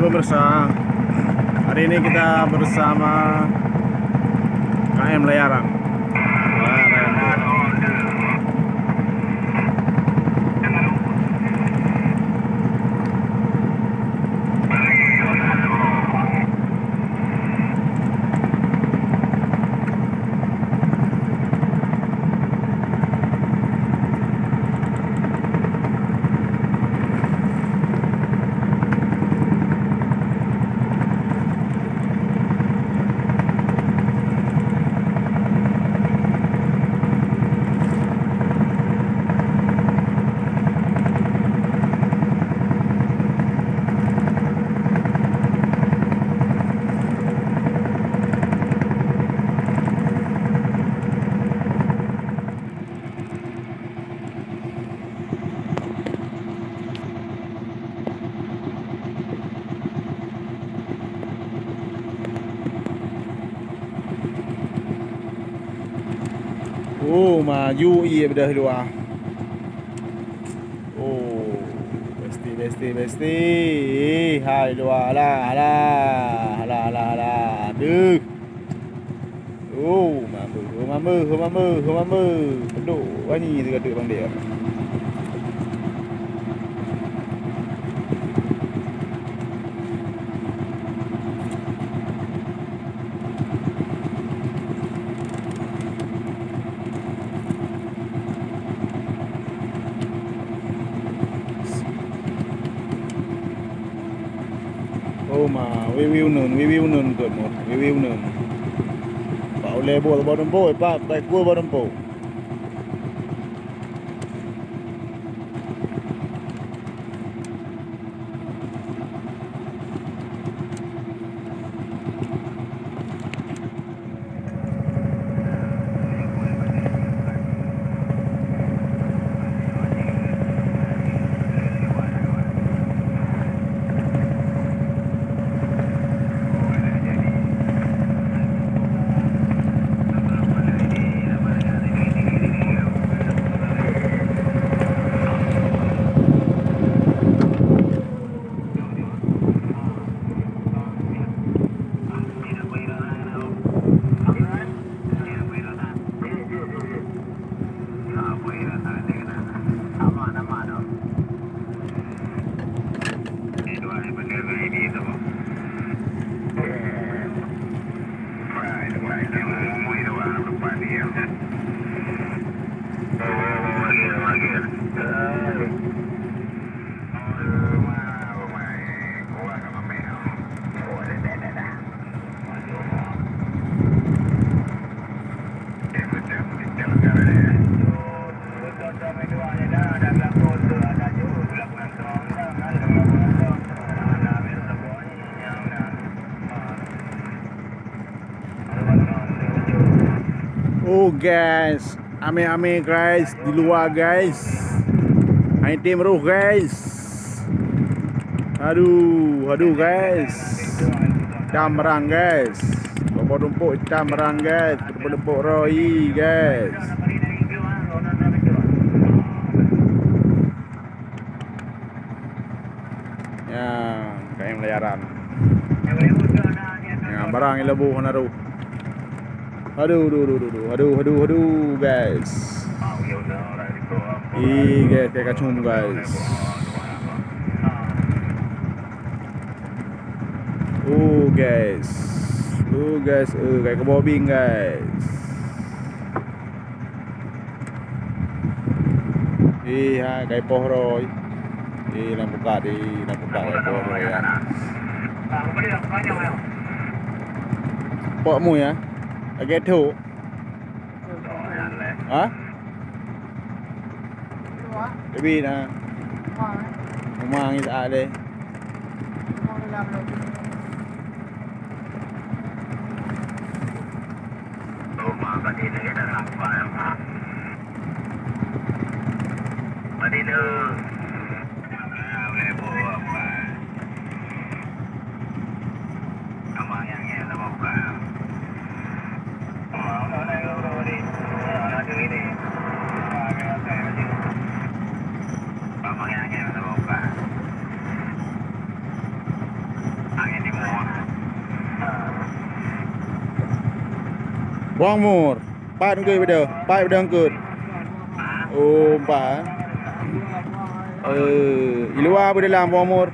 pemirsa, hari ini kita bersama KM Layaran. Oh, maju iya dah luar. Oh, besti. Hai luar lah. Aduh. Oh, mampu. Aduh, wani dekat bang dia. Oh mà review nườn cỡ một review nườn bảo lê bùa bao đâm bôi ba tay cua bao đâm bồ. Oh guys, ame guys di luar guys. Hai tim ruh guys. Aduh guys. Camerang guys. Bawa tumpuk camerang guys. Tumpuk roi guys. Ya, KM Layaran. Ya, barang yang lebuh naruh. Aduh guys. Guys, kayak kacung guys. Guys, kayak kebobing guys. Kayak pohroy. Lampu kat kayak pohroy ya. Pokmu ya. Agak tu. Hah? Tapi na. Rumah ni tak ada. Rumah tadi ni ada apa ya? Tadi ni. Boleh buat apa? Nama yang ni nama apa? Buang mur. Pat ke bây giờ. Pat bây giờ ke. Oh, pat. Iluar di dalam buang mur.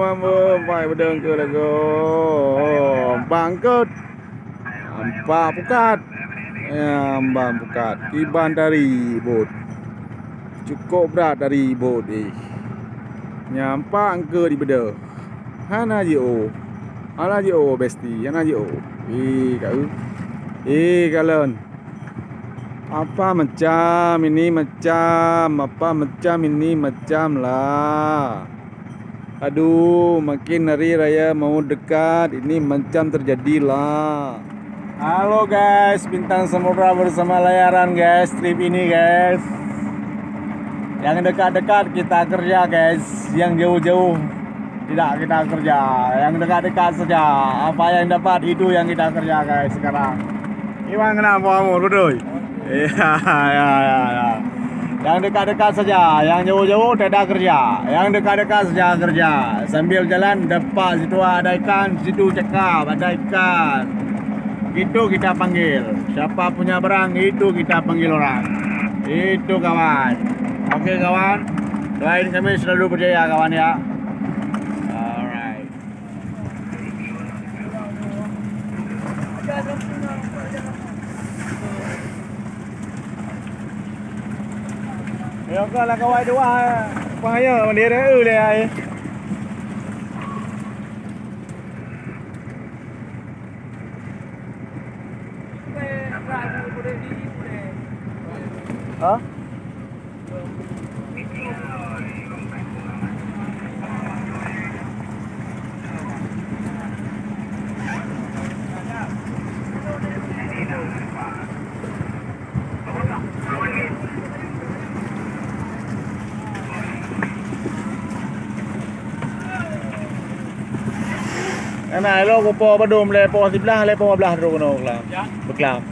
Mampu. Pat bây giờ ke lego. Bangkut. Empat pukat. Ambang pukat. Iban dari bot. Cukup berat dari bot Nyampak ke di beda. Hana jo. Hana jo besti. Hana jo. Kau. Kalian. Apa macam ini macam. Apa macam ini macam lah. Aduh, makin hari raya mau dekat. Ini macam terjadilah. Halo guys, Bintang Samudra bersama layaran guys. Trip ini guys. Yang dekat-dekat kita kerja guys, yang jauh-jauh tidak kita kerja. Yang dekat-dekat saja. Apa yang dapat itu yang kita kerja guys sekarang. Iwan kenapa kamu berdua? Iya. Yang dekat-dekat saja, yang jauh-jauh tidak kerja. Yang dekat-dekat saja kerja. Sambil jalan depan situ ada ikan, situ cekap ada ikan. Itu kita panggil. Siapa punya barang itu kita panggil orang. Itu kawan. Oke kawan, doain kami selalu berjaya kawan ya. Alright. Ya kalau kawan dua, bahaya dia le. Hah? Nah, lo ko po badum le po 11 le po 15 ro kono klam. Beklam.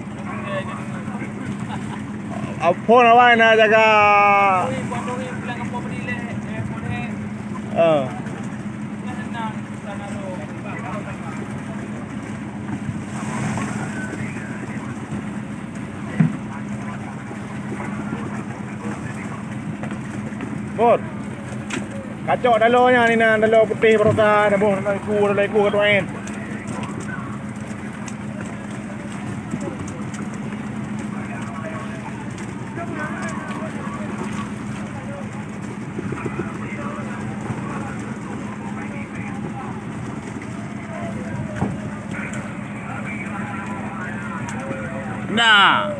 Apa na na jaga. Bot. Kacau dalonya ni nah, dalo putih berosa, dalo iku ketuain. Nah.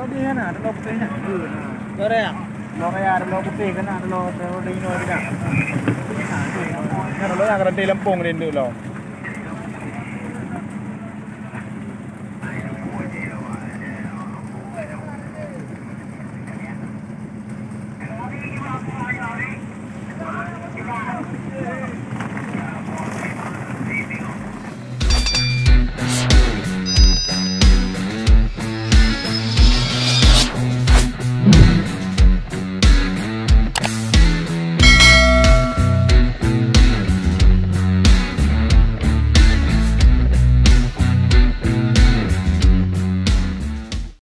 Di sana, ada putihnya. Ada ya? Ada putih kan, ada di no juga. Kan lo yang ada di Lampung ini dulu.